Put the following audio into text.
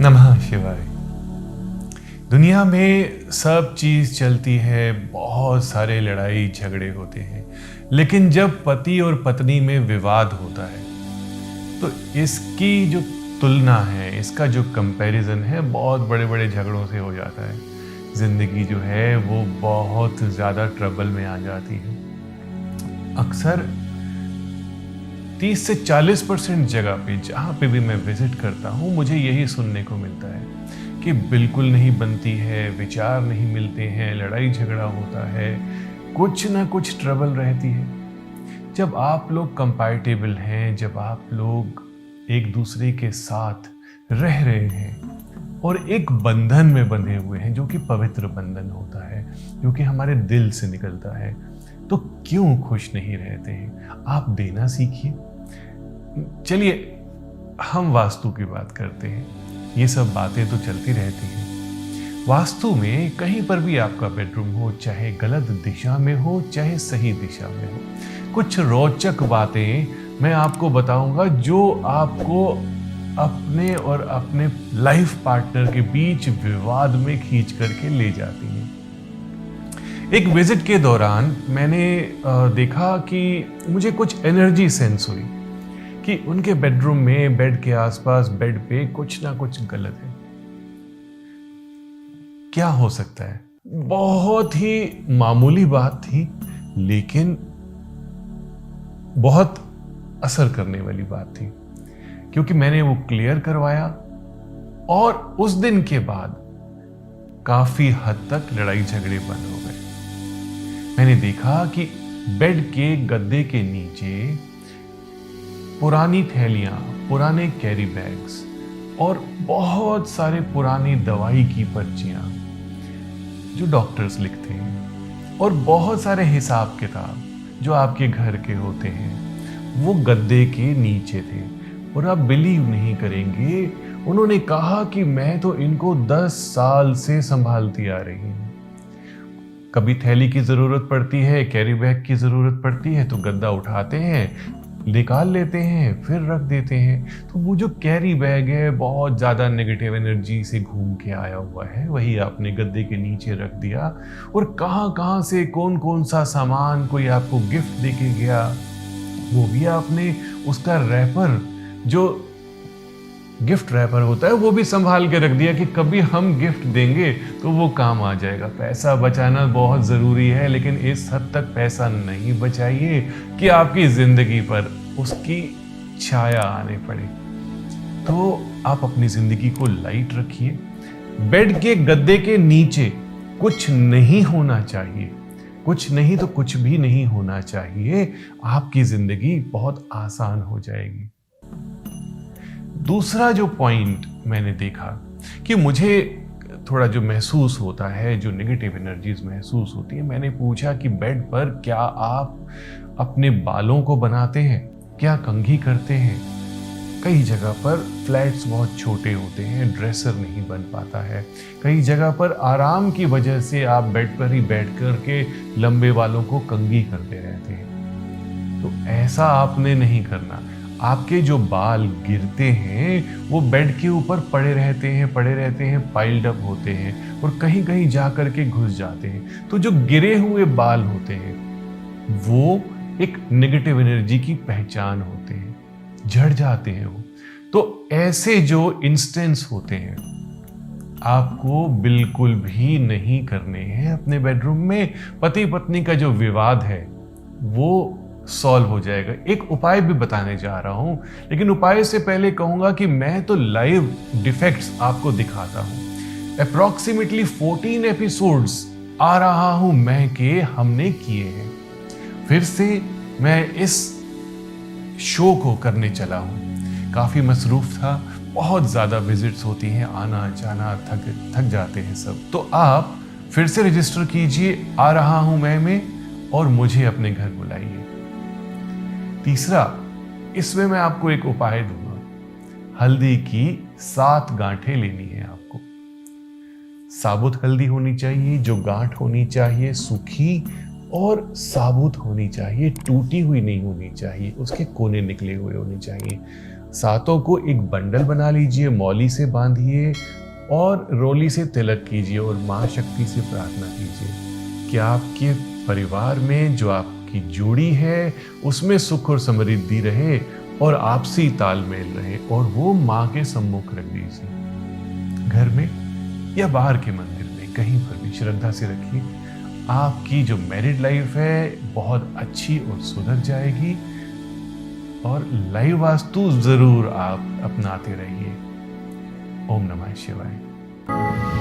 नमः शिवाय। दुनिया में सब चीज़ चलती है, बहुत सारे लड़ाई झगड़े होते हैं, लेकिन जब पति और पत्नी में विवाद होता है तो इसकी जो तुलना है, इसका जो कंपैरिजन है, बहुत बड़े बड़े झगड़ों से हो जाता है। ज़िंदगी जो है वो बहुत ज़्यादा ट्रबल में आ जाती है। अक्सर 30 से 40% जगह पे जहाँ पे भी मैं विजिट करता हूँ, मुझे यही सुनने को मिलता है कि बिल्कुल नहीं बनती है, विचार नहीं मिलते हैं, लड़ाई झगड़ा होता है, कुछ ना कुछ ट्रबल रहती है। जब आप लोग कंपैटिबल हैं, जब आप लोग एक दूसरे के साथ रह रहे हैं और एक बंधन में बंधे हुए हैं, जो कि पवित्र बंधन होता है, जो कि हमारे दिल से निकलता है, तो क्यों खुश नहीं रहते हैं? आप देना सीखिए। चलिए हम वास्तु की बात करते हैं। ये सब बातें तो चलती रहती हैं। वास्तु में कहीं पर भी आपका बेडरूम हो, चाहे गलत दिशा में हो चाहे सही दिशा में हो, कुछ रोचक बातें मैं आपको बताऊंगा जो आपको अपने और अपने लाइफ पार्टनर के बीच विवाद में खींच करके ले जाती हैं। एक विजिट के दौरान मैंने देखा कि मुझे कुछ एनर्जी सेंस हुई कि उनके बेडरूम में, बेड के आसपास, बेड पे कुछ ना कुछ गलत है। क्या हो सकता है? बहुत ही मामूली बात थी, लेकिन बहुत असर करने वाली बात थी, क्योंकि मैंने वो क्लियर करवाया और उस दिन के बाद काफी हद तक लड़ाई झगड़े बंद हो गए। मैंने देखा कि बेड के गद्दे के नीचे पुरानी थैलियां, पुराने कैरी बैग्स और बहुत सारे पुरानी दवाई की पर्चियां जो डॉक्टर्स लिखते हैं, और बहुत सारे हिसाब किताब जो आपके घर के होते हैं, वो गद्दे के नीचे थे। और आप बिलीव नहीं करेंगे, उन्होंने कहा कि मैं तो इनको 10 साल से संभालती आ रही हूं। कभी थैली की जरूरत पड़ती है, कैरी बैग की जरूरत पड़ती है, तो गद्दा उठाते हैं, निकाल लेते हैं, फिर रख देते हैं। तो वो जो कैरी बैग है, बहुत ज़्यादा नेगेटिव एनर्जी से घूम के आया हुआ है, वही आपने गद्दे के नीचे रख दिया। और कहाँ से कौन कौन सा सामान कोई आपको गिफ्ट दे के गया, वो भी आपने उसका रैपर, जो गिफ्ट रैपर होता है, वो भी संभाल के रख दिया कि कभी हम गिफ्ट देंगे तो वो काम आ जाएगा। पैसा बचाना बहुत ज़रूरी है, लेकिन इस हद तक पैसा नहीं बचाइए कि आपकी ज़िंदगी पर उसकी छाया आने पड़े। तो आप अपनी ज़िंदगी को लाइट रखिए। बेड के गद्दे के नीचे कुछ नहीं होना चाहिए, कुछ नहीं तो कुछ भी नहीं होना चाहिए। आपकी ज़िंदगी बहुत आसान हो जाएगी। दूसरा जो पॉइंट मैंने देखा कि मुझे थोड़ा जो महसूस होता है, जो नेगेटिव एनर्जीज महसूस होती है, मैंने पूछा कि बेड पर क्या आप अपने बालों को बनाते हैं, क्या कंघी करते हैं? कई जगह पर फ्लैट्स बहुत छोटे होते हैं, ड्रेसर नहीं बन पाता है। कई जगह पर आराम की वजह से आप बेड पर ही बैठ कर के लंबे बालों को कंघी करते रहते हैं। तो ऐसा आपने नहीं करना। आपके जो बाल गिरते हैं वो बेड के ऊपर पड़े रहते हैं, पाइल्ड अप होते हैं और कहीं कहीं जा करके घुस जाते हैं। तो जो गिरे हुए बाल होते हैं वो एक नेगेटिव एनर्जी की पहचान होते हैं, झड़ जाते हैं वो। तो ऐसे जो इंस्टेंस होते हैं आपको बिल्कुल भी नहीं करने हैं अपने बेडरूम में। पति पत्नी का जो विवाद है वो सॉल्व हो जाएगा। एक उपाय भी बताने जा रहा हूं, लेकिन उपाय से पहले कहूंगा कि मैं तो लाइव डिफेक्ट्स आपको दिखाता हूं। अप्रॉक्सीमेटली 14 एपिसोड्स आ रहा हूं मैं के हमने किए हैं। फिर से मैं इस शो को करने चला हूं। काफी मसरूफ था, बहुत ज्यादा विजिट्स होती हैं, आना जाना, थक जाते हैं सब। तो आप फिर से रजिस्टर कीजिए आ रहा हूं मैं में, और मुझे अपने घर बुलाइए। तीसरा, इसमें मैं आपको एक उपाय दूंगा। हल्दी की 7 गांठें लेनी है आपको। साबुत हल्दी होनी चाहिए, जो गांठ होनी चाहिए सूखी और साबुत होनी चाहिए, टूटी हुई नहीं होनी चाहिए, उसके कोने निकले हुए होने चाहिए। सातों को एक बंडल बना लीजिए, मौली से बांधिए और रोली से तिलक कीजिए और माँ शक्ति से प्रार्थना कीजिए कि आपके परिवार में जो आपकी जोड़ी है उसमें सुख और समृद्धि रहे और आपसी तालमेल रहे, और वो माँ के सम्मुख रख दीजिए, घर में या बाहर के मंदिर में, कहीं पर भी श्रद्धा से रखिए। आपकी जो मैरिड लाइफ है बहुत अच्छी और सुधर जाएगी, और लाइव वास्तु जरूर आप अपनाते रहिए। ओम नमः शिवाय।